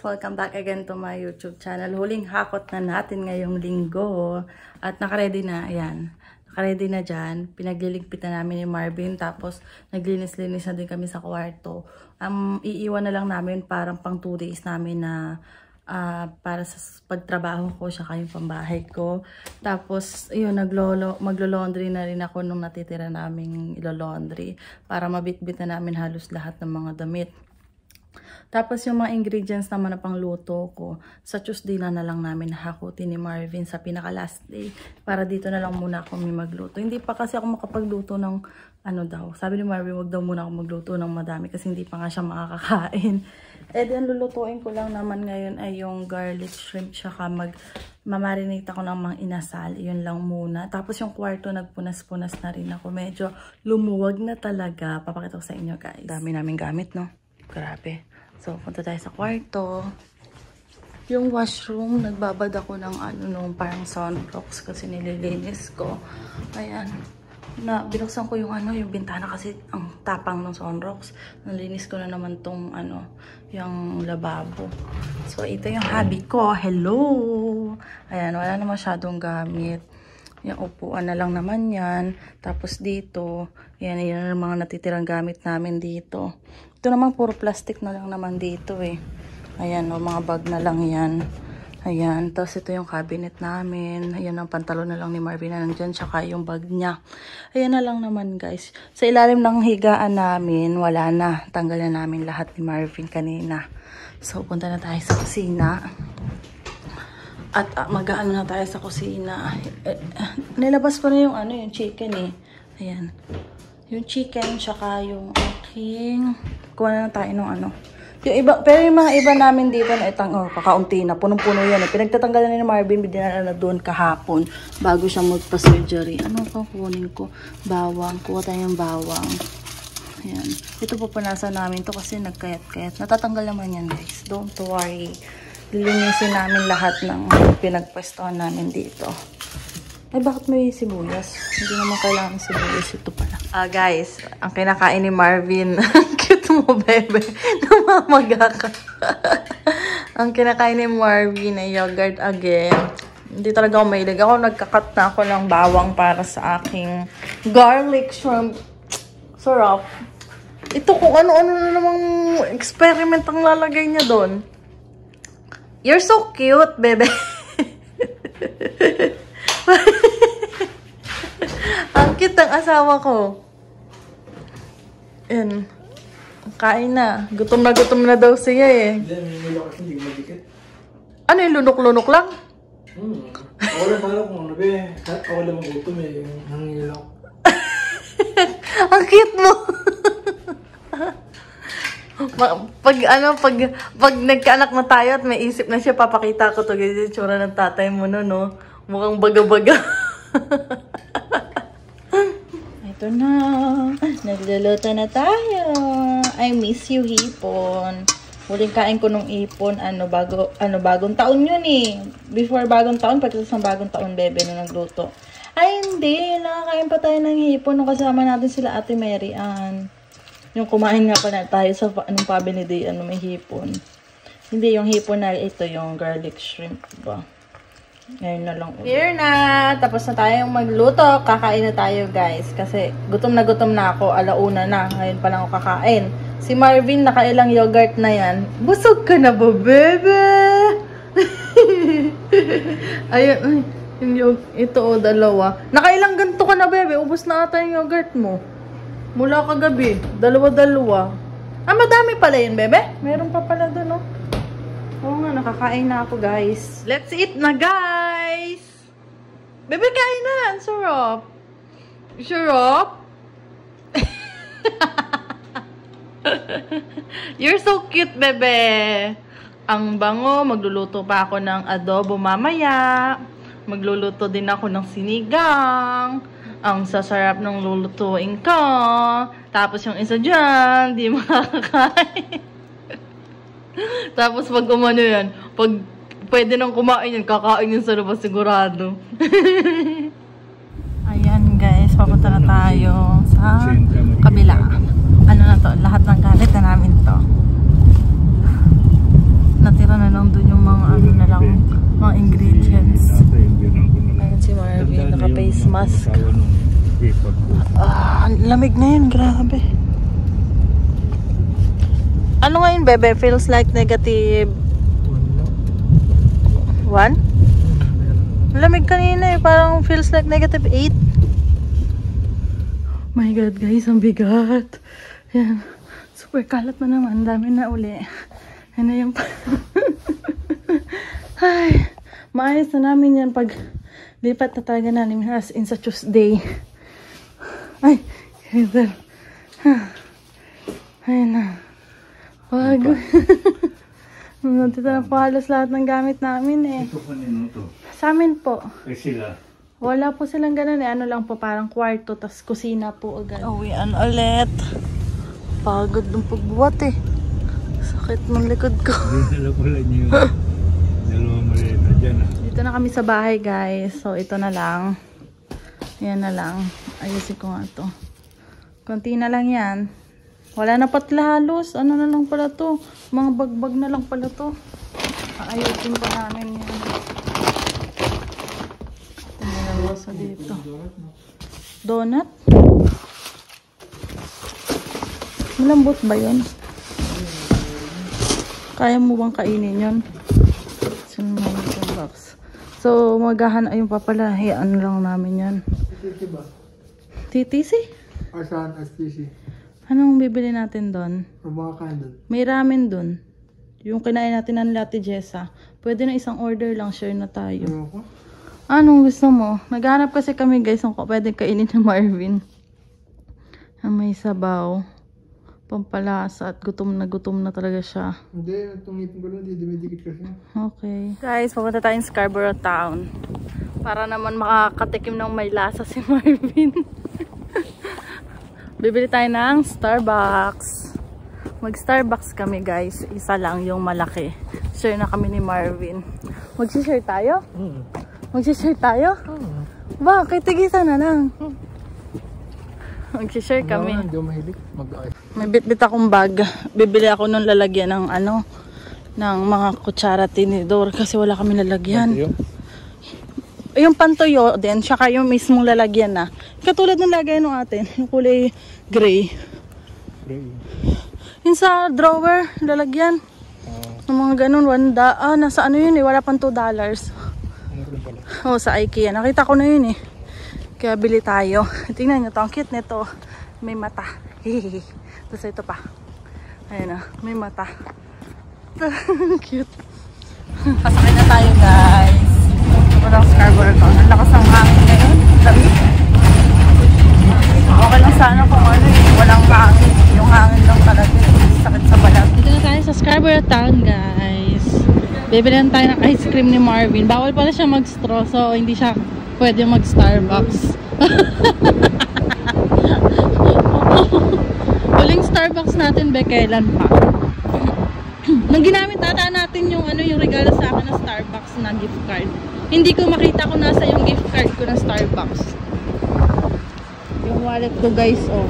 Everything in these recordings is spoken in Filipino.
Welcome back again to my YouTube channel. Huling hakot na natin ngayong linggo. At nakaredy na, ayan. Nakaredy na dyan. Pinagliligpitan namin ni Marvin. Tapos naglinis-linis na din kami sa kwarto. Iiwan na lang namin parang pang 2 days namin na para sa pagtrabaho ko siya kayong pambahay ko. Tapos yun, maglo-laundry na rin ako nung natitira naming ilo-laundry para mabitbit na namin halos lahat ng mga damit. Tapos yung mga ingredients naman na pangluto ko, sa Tuesday na lang namin hakutin ni Marvin sa pinaka last day. Para dito na lang muna ako may magluto. Hindi pa kasi ako makapagluto ng ano daw. Sabi ni Marvin, wag daw muna ako magluto ng madami kasi hindi pa nga siya makakakain. Eh then lulutuin ko lang naman ngayon ay yung garlic shrimp tsaka mamarinate ako ng mga inasal. Yun lang muna. Tapos yung kwarto nagpunas-punas na rin ako. Medyo lumuwag na talaga. Papakita ko sa inyo guys. Dami namin gamit, no? Grabe. So, punta tayo sa kwarto. Yung washroom, nagbabad ako ng nung parang sunrocks kasi nililinis ko. Ayan. Binuksan ko yung yung bintana kasi ang tapang ng sunrocks. Nalinis ko na naman tong yung lababo. So, ito yung hobby ko. Hello! Ayan, wala na masyadong gamit. Yung upuan na lang naman yan. Tapos dito, yan yung mga natitirang gamit namin dito. Ito naman puro plastic na lang naman dito eh. Ayan, mga bag na lang yan. Ayan, tapos ito yung cabinet namin. Ayan, ang pantalon na lang ni Marvin na nandyan, tsaka yung bag niya. Ayan na lang naman guys. Sa ilalim ng higaan namin, wala na. Tanggal na namin lahat ni Marvin kanina. So, punta na tayo sa kusina. At mag-aano na tayo sa kusina. Nilabas ko na yung chicken eh. Ayan. Yung chicken, tsaka yung aking... Kuha na lang tayo ng Yung iba, pero yung mga iba namin dito na kakaunti na. Punong-puno yan eh. Pinagtatanggalan ni Marvin, binala na doon kahapon. Bago siya magpa-surgery. Ano pa kunin ko? Bawang. Kuha tayong bawang. Ayan. Ito pupunasan namin to kasi nagkayat-kayat. Natatanggal naman yan guys. Don't worry. Lilinisin namin lahat ng pinagpwestohan namin dito. Ay, bakit may sibuyas? Hindi naman kailangan sibuyas. Ito pala. Guys, ang kinakain ni Marvin. Cute mo, bebe. Namamaga ka. Ang kinakain ni Marvin ay yogurt again. Hindi talaga ako mahilig. Ako nagkakat na ako ng bawang para sa aking garlic shrimp. Sarap. Ito kung ano-ano na namang experiment ang lalagay niya doon. You're so cute, bebe. Ang cute ng asawa ko. Yan. Kain na. Gutom na daw siya eh. Ano yung lunok-lunok lang? Ako lang pala kung ano be. Ako lang magutom eh. Yung hangilok. Ang cute mo. Pag nagkaanak na tayo at may isip na siya, papakita ko to. Ganyan yung tsura ng tatay mo no. Mukhang baga-baga. Ito na. Nagluluto na tayo. I miss you, hipon. Huling kain ko nung ipon, bagong taon yun eh. Before bagong taon, pagkatapos ng bagong taon, bebe, nung nagluto. Ay, hindi. Nakakain pa tayo ng hipon nung kasama natin sila Ate Mary Ann. Yung kumain nga pa na tayo sa family day, may hipon. Hindi, yung hipon na ito, yung garlic shrimp, diba? Ngayon na lang. Here na! Tapos na tayong magluto. Kakain na tayo, guys. Kasi gutom na ako. Alauna na. Ngayon pa lang ako kakain. Si Marvin, nakailang yogurt na yan. Busog ka na ba, bebe? Ayun. Ito dalawa. Nakailang ganito ka na, bebe. Ubus na ata yung yogurt mo. Mula kagabi. Dalawa-dalawa. Madami pala yun, bebe. Meron pa pala doon, oh. Oo nga, nakakain na ako, guys. Let's eat na, guys! Bebe, kain na! Ang sarap! Sarap? You're so cute, bebe! Ang bango, magluluto pa ako ng adobo mamaya. Magluluto din ako ng sinigang. Ang sasarap ng lulutuin ko. Tapos yung isa dyan, di makakain. Tapos pag umano yan, pag pwede nang kumain yan, kakain yun sa labas sigurado. Ayan guys, papunta na tayo sa kabila. Ano na to, lahat ng gamit na namin to. natira na lang dun yung mga ano na lang, mga ingredients. Ayan si Marvin, naka-face mask. Ang lamig na yun, grabe. Ano ngayon, bebe? Feels like negative 1? Lamig kanina eh, parang feels like negative 8. My God guys, ang bigat. Yan. Super kalat na naman, dami na uli. Ano yung ay, maayos na namin yan pag lipat na talaga namin as in sa Tuesday. Ay, kaya ayun na. Wag. Dito na po halos lahat ng gamit namin eh. Ito po nino to? Sa amin po. Eh sila? Wala po silang ganun eh. Ano lang po, parang kwarto, tas kusina po agad. Uwian ulit. Pagod ng pagbuhat eh. Sakit ng likod ko. Dala pala niyo. Dalawang maliit na dyan ah. Dito na kami sa bahay guys. So ito na lang. Yan na lang. Ayusin ko nga to. Konti na lang yan. Wala na patla halos. Ano na lang pala to. Mga bagbag na lang pala to. Ayusin pa namin yan. Tingnan sa dito. Donut? Malambot ba yun? Kaya mo bang kainin yun? So, maghahan ayun pa pala. Hayaan lang namin yan. TTC ba? TTC? Saan STC? Anong bibili natin doon? Ang mga kain doon? May ramen doon. Yung kinain natin ng Ate Jessa. Pwede na isang order lang, share na tayo. Ano ko? Anong gusto mo? Naghanap kasi kami guys kung pwede kainin ni Marvin. May sabaw. Pampalasa at gutom na talaga siya. Hindi, itong ngipin ko lang, hindi dumidikit kasi. Okay. Guys, pupunta tayong Scarborough Town. Para naman makakatikim ng may lasa si Marvin. Bibili tayo ng Starbucks. Mag-Starbucks kami guys. Isa lang yung malaki. Share na kami ni Marvin. Mag-share tayo? Mag-share tayo? Bakit? Tigisa na lang. Mag-share kami. Hindi ako mahilig. May bitbit akong bag. Bibili ako nung lalagyan ng ano, ng mga kutsara tinidor kasi wala kami lalagyan. Yung pantoyo din, tsaka yung mismong lalagyan na. Katulad ng lagayan ng atin, yung kulay gray. Yung sa drawer, lalagyan. Yung mga ganun, nasa ano yun eh, wala pang $2. Oh, sa IKEA. Nakita ko na yun eh. Kaya bili tayo. Tingnan nyo to, ang cute nito. May mata. Hehehe. Tapos ito pa. Ayan na, may mata. Cute. Pasakay na tayo guys. Walang Scarborough Town. Ang lakas ng hangin ngayon. Dami. Okay lang sana kung ano eh. Walang hangin. Yung hangin lang talaga. Sakit sa balat. Dito na tayo sa Scarborough Town guys. Bibilihan tayo ng ice cream ni Marvin. Bawal pala siya mag-straw. So hindi siya pwede mag-Starbucks. Huling Starbucks natin be kailan pa? Nang ginamit ata natin yung ano yung regalo sa akin ng Starbucks na gift card. Hindi ko makita kung nasa yung gift card ko ng Starbucks. Yung wallet ko guys, oh.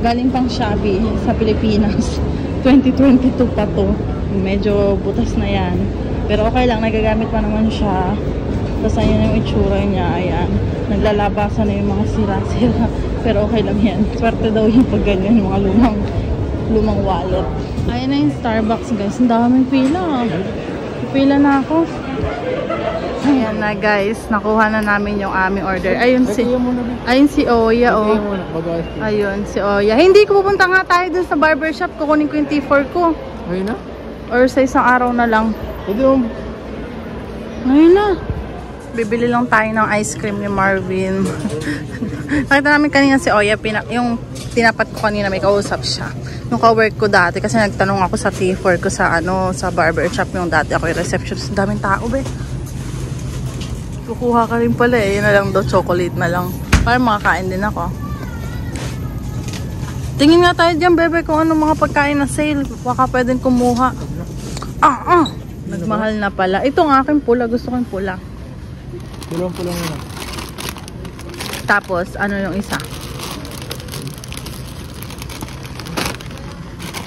Galing pang Shopee sa Pilipinas. 2022 pa to. Medyo butas na yan. Pero okay lang, nagagamit pa naman siya. Tapos ayan yung itsura niya, ayan. Naglalabasan na yung mga sira-sira. Pero okay lang yan. Swerte daw yung pag ganyan, yung mga lumang wallet. Ayan na yung Starbucks guys. Ang daming pila. Pila na ako. Ayan na guys, nakuha na namin yung aming order. Ayun si Oya, oh. Ayun si Oya. Hindi ko pupunta nga tayo dun sa barbershop. Kukunin ko yung T4 ko. Ayun na? Or sa isang araw na lang. Pwede mo. Ayun na. Bibili lang tayo ng ice cream ni Marvin. Nakita namin kanina si Oya. Yung tinapat ko kanina, may kausap siya. Yung ka-work ko dati. Kasi nagtanong ako sa T4 ko sa sa barbershop. Yung dati ako yung receptionist. Daming tao be. Kukuha ka rin pala eh. Yun na lang daw, chocolate na lang. Para makakain din ako. Tingin nga tayo dyan, bebe, kung ano mga pagkain na sale. Baka pwedeng kumuha. Nagmahal na pala. Ito nga aking pula. Gusto ko yung pula. Dalawang pula muna. Tapos, ano yung isa?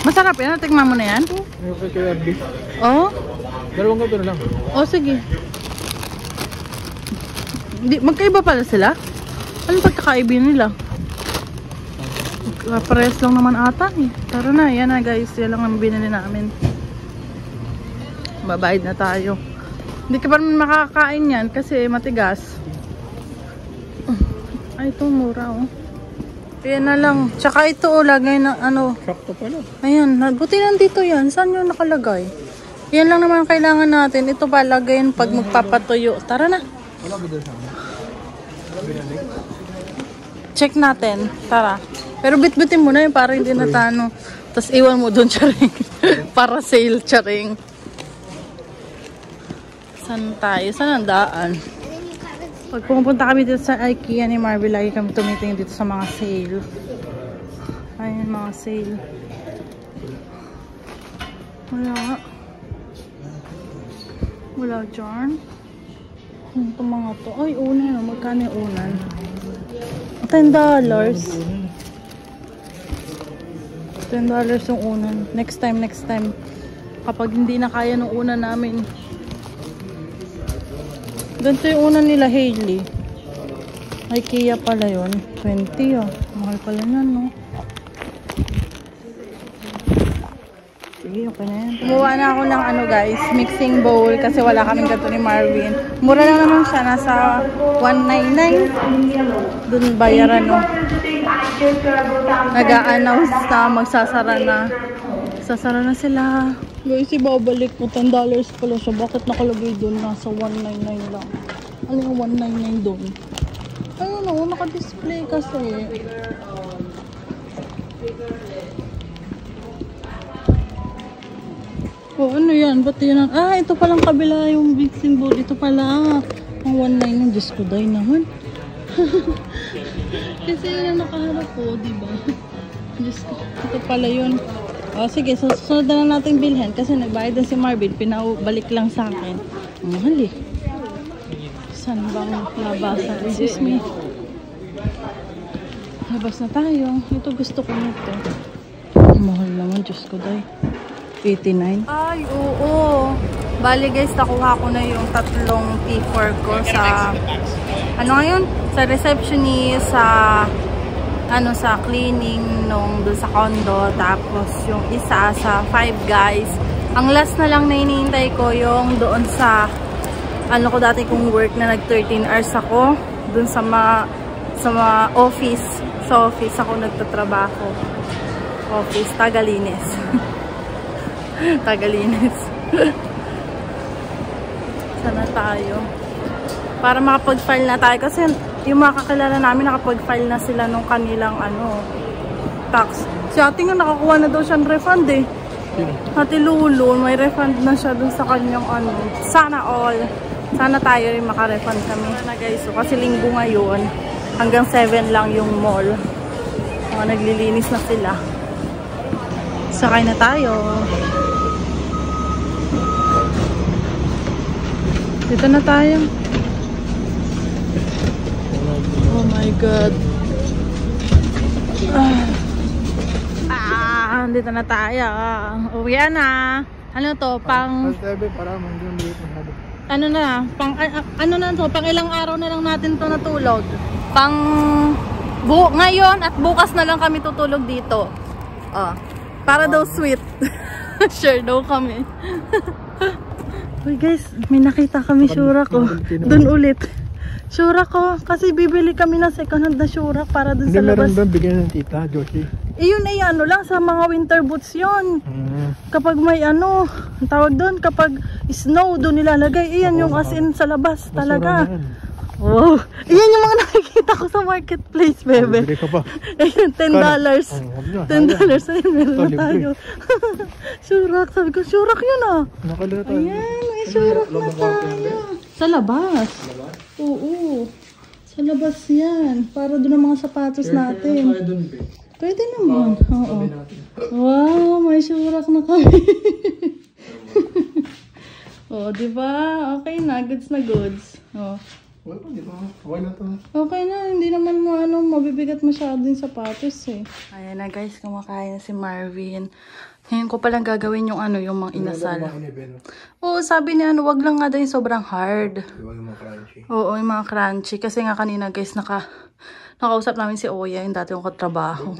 Masarap yan. Tignan mo na yan. Okay, kaya beef. Oh? Dalawang gabi na lang. O, sige. Hindi, magkaiba pala sila? Anong pagkakaiba nila? Parehas lang naman ata eh. Tara na, yan na guys. Yan lang ang binili namin. Babayad na tayo. Hindi ka pa naman makakain yan kasi matigas. Ay, ito mura oh. Yan na lang. Tsaka ito oh, lagay na ano. Sakto pala. Ayan, buti lang dito yan. Saan yung nakalagay? Yan lang naman ang kailangan natin. Ito pa, lagayin pag magpapatuyo. Tara na. Wala ba doon sa amin? Check natin. Tara. Pero bitbitin mo na yun para hindi natano. Tapos iwan mo doon, charing. Para sale, charing. Saan tayo? Saan ang daan? Pag pumunta kami dito sa IKEA ni Marvel, lagi kami tumitingin dito sa mga sale. Ayun, mga sale. Wala. Wala dyan. Ito mga to. Ay, unan. Magkano yung unan? $10. $10 yung unan. Next time. Kapag hindi na kaya ng unan namin. Ganito yung unan nila, Hailey. IKEA pala yun. 20 oh. Mahal pala yan, no? Sige, okay na yan. Kumuha na ako ng ano guys, mixing bowl kasi wala kaming gato ni Marvin. Mura lang naman siya, nasa $199. Dun bayaran, no? Nag-a-announce na magsasara na. Sasara na sila. Guys, ibabalik mo. $10 pala siya. Bakit nakalagay doon? Nasa $199 lang. Ano yung $199 doon? Ayun o, naka-display kasi. Oh, ano yan? Ba't yun? Ah, ito palang kabila yung mixing bowl. Ito pala. Ang $199. Diyos ko, day naman. Kasi yun ang nakaharap po, diba? Diyos ko, ito pala yun. O sige, susunod na lang natin bilhin kasi nagbayad na si Marvin, pinabalik lang sa akin. Mahal eh. Saan bang labasan? Excuse me. Labas na tayo. Ito gusto ko nito. Mahal naman, Diyos ko day. 89. Ay, oo. Bali guys, nakuha ko na yung tatlong T4 ko sa ano ngayon? Sa receptionist, sa cleaning nung doon sa condo, tapos yung isa sa Five Guys. Ang last na lang na hinihintay ko yung doon sa ano ko dati kong work na nag 13 hours ako doon sa office. Sa office ako nagtatrabaho. Office, Tagalinis. Tagalinis. Sana tayo. Para makapag-file na tayo kasi yung mga kakilala namin nakapag-file na sila nung kanilang tax. Si ate nga nakakuha na daw siya ng refund eh. Ate Lulu, may refund na siya dun sa kanyang Sana all. Sana tayo rin maka-refund kami. Na guys, so, kasi linggo ngayon, hanggang 7 lang yung mall. Naglilinis na sila. Sakay na tayo. Dito na tayo. Oh my God. Dito na tayo. Uwi na. Ano to? Ano na? Ano na to? Pang ilang araw na lang natin to natulog. Ngayon at bukas na lang kami tutulog dito. Para daw sweet. Sure daw kami. Uy guys, may nakita kami syura ko. Doon ulit. Syura ko. Kasi bibili kami ng second hand na syura para dun sa labas. Hindi meron bigyan ng tita, Josie. Yun ay lang sa mga winter boots yun. Kapag may tawag doon, kapag snow doon nilalagay. Iyan yung as in sa labas talaga. Wow. Iyan yung mga nakikita ko sa marketplace, bebe. Bili ka pa. Ayun, $10. $10. Ayun, meron na tayo. Syurak. Sabi ko, syurak yun Nakalala tayo. Ayan, may syurak na tayo. Sa labas? Oo. Sa labas yan. Para doon ang mga sapatos natin. Pwede naman. Oo. Wow, may syurak na kami. Diba? Okay na. Goods na goods. Okay na, hindi naman mabibigat masyado yung sapatos eh. Ayan na guys, kumakain na si Marvin. Ngayon ko palang gagawin yung ano, yung mga inasal. Inasal. Oo, sabi niya, ano, wag lang nga daw yung sobrang hard. Huwag yung mga crunchy. Oo, yung mga crunchy. Kasi nga kanina guys, nakausap namin si Oya, yung dati yung katrabaho.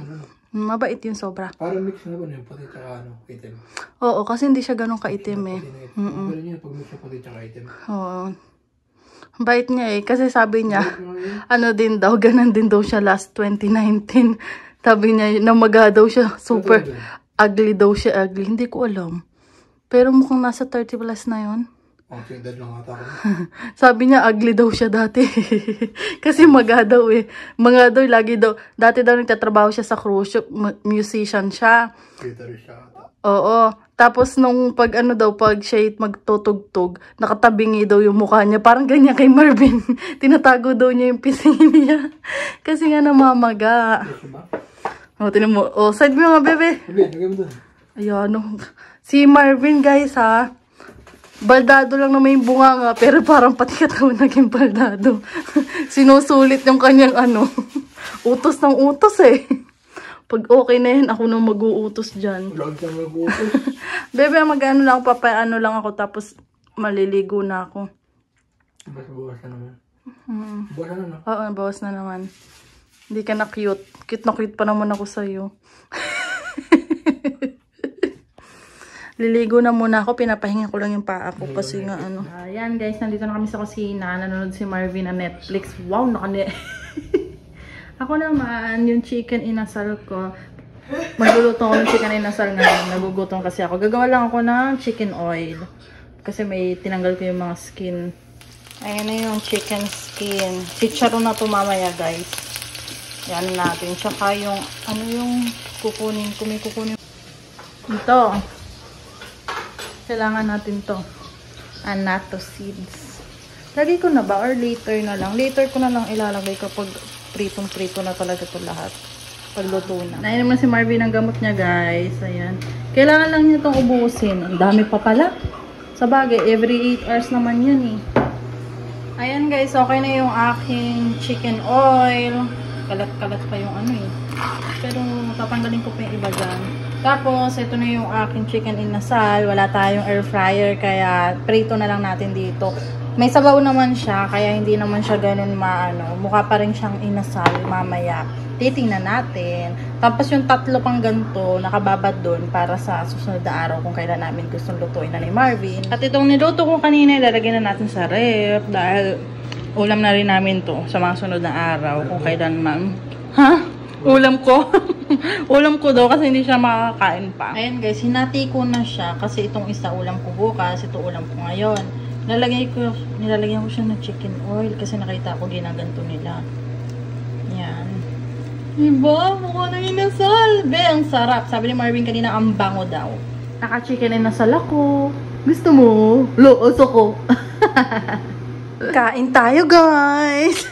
Mabait yung sobra. Parang mix na ba yung puti tsaka ano, itim? Oo, kasi hindi siya ganun kaitim eh. Pero niya, pag mix na puti tsaka itim. Oo. Bait niya eh. Kasi sabi niya, ano din daw, ganun din daw siya last 2019. Sabi niya, namaga daw siya. Super ugly daw siya, ugly. Hindi ko alam. Pero mukhang nasa 30 plus na yon. Oh, edad lang ata ako. Sabi niya, ugly daw siya dati. Kasi maga daw eh. Mga daw, lagi daw. Dati daw nagtatrabaho siya sa cruise ship. Musician siya. Theater siya ata. Oo. Tapos nung pag ano daw, pag siya magtutugtog, nakatabingi daw yung mukha niya. Parang ganyan kay Marvin. Tinatago daw niya yung pising niya. Kasi nga namamaga. Yes, ba? O, tinan mo. O, side mo nga, bebe. Sabi, lagay mo dun. Ayan, no. Si Marvin, guys, ha. Baldado lang na may bunga nga, pero parang pati katawan naging baldado. Sinusulit yung kanyang ano. Utos ng utos eh. Pag okay na yan, ako nang mag-uutos dyan. Vlog ka mag-uutos. Bebe, mag-ano lang, papaano lang ako, tapos maliligo na ako. Bawas na naman. Bawas na naman. Oo, bawas na naman. Hindi ka na cute. Cute na cute pa naman ako sa'yo. Liligo na muna ako. Pinapahinga ko lang yung paa ko. Kasi nga ano. Ayan guys, nandito na kami sa kusina. Nanonood si Marvin na Netflix. Wow, ako naman, yung chicken inasal ko. Magluluto ako ng chicken inasal ngayon. Nagugutom kasi ako. Gagawa lang ako ng chicken oil. Kasi may tinanggal ko yung mga skin. Ayan na yung chicken skin. Chicharon na to mamaya guys. Yan natin. Tsaka yung, ano yung kukunin. May kukunin. Ito. Kailangan natin to. Annatto seeds. Lagay ko na ba? Or later na lang? Later ko na lang ilalagay kapag pritong-prito na talaga to lahat. Pagluto na. Nainom na si Marvin ang gamot niya guys. Ayan. Kailangan lang niya itong ubusin. Ang dami pa pala. Sa bagay, every 8 hours naman yan eh. Ayan guys, okay na yung aking chicken oil. Kalat-kalat pa yung ano eh. Pero tatanggalin ko pa yung iba dyan. Tapos, ito na yung aking chicken inasal. Wala tayong air fryer, kaya prito na lang natin dito. May sabaw naman siya, kaya hindi naman siya ganun maano. Mukha pa rin siyang inasal mamaya. Titingnan natin. Tapos yung tatlo pang ganito, nakababad doon para sa susunod na araw kung kailan namin gustong lutuin na ni Marvin. At itong niluto ko kanina, ilalagay na natin sa ref dahil ulam na rin namin to sa mga sunod na araw kung kailan man. Ha? Ulam ko? Ulam ko daw kasi hindi siya makakain pa. Ayan guys, hinati ko na siya kasi itong isa ulam ko bukas, ito ulam ko ngayon. Nilalagyan ko siya ng chicken oil kasi nakita ko ginaganto nila. Yan. Diba? Mukha na inasal. Be, ang sarap. Sabi ni Marvin kanina, ang bango daw. Naka-chicken inasal ako. Gusto mo? Loos ako. Kain tayo, guys.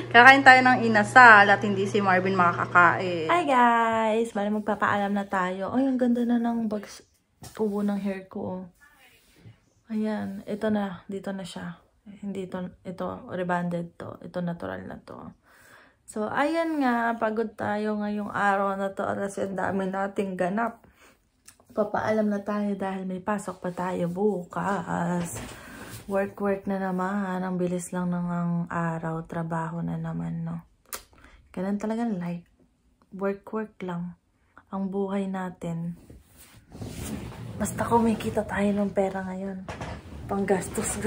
Kakain tayo ng inasal at hindi si Marvin makakakain. Hi, guys. Bali magpapaalam na tayo. Ay, ang ganda na ng bags tubo ng hair ko. Ayan. Ito na. Dito na siya. Hindi ito rebanded to. Ito natural na to. So, ayan nga, pagod tayo ngayong araw na to kasi ang dami nating ganap. Papaalam na tayo dahil may pasok pa tayo bukas. Work na naman. Ang bilis lang ng araw. Trabaho na naman, no? Ganun talaga life. Work lang. Ang buhay natin. Basta kumikita tayo ng pera ngayon. Panggastos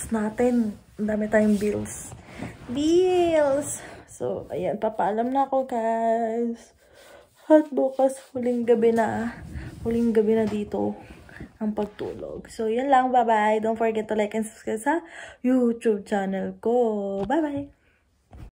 natin. Ang dami tayong bills. So, ayan, papaalam na ako, guys. At bukas, huling gabi na dito ang pagtulog. So, yun lang. Bye-bye. Don't forget to like and subscribe sa YouTube channel ko. Bye-bye.